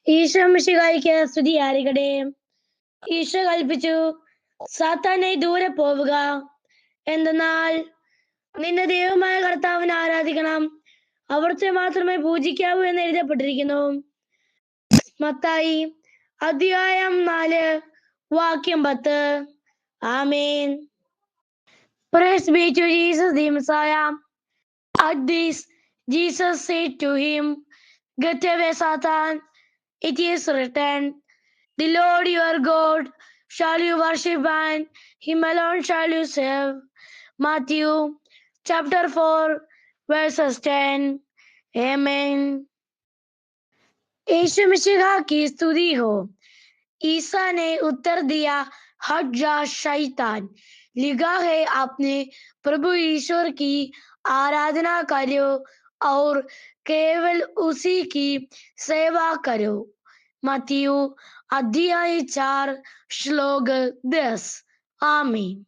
ഈശോ മിശിഹായ്ക്ക് സ്തുതിയായിരിക്കട്ടെ. ഈശോ കൽപ്പിച്ചു, സാത്താനെ ദൂരെ പോവുക. എന്തെന്നാൽ നിന്റെ ദൈവമായ കർത്താവിനെ ആരാധിക്കണം, അവിടുത്തെ മാത്രമേ പൂജിക്കാവൂ എന്ന് എഴുതപ്പെട്ടിരിക്കുന്നു. മത്തായി അധ്യായം 4 വാക്യം 10. ആമേൻ. Praise be to Jesus the Messiah. At this, Jesus said to him, "Get away, Satan. It is written, the Lord your God shall you worship, and him alone shall you serve." Matthew chapter 4 verses 10. Amen. यीशु मसीह की स्तुति हो। ईसा ने उत्तर दिया, हट जा शैतान, लिखा है आपने प्रभु ईश्वर की आराधना करो और केवल उसी की सेवा करो। मत्ती अध्याय 4 श्लोक 10. आमीन.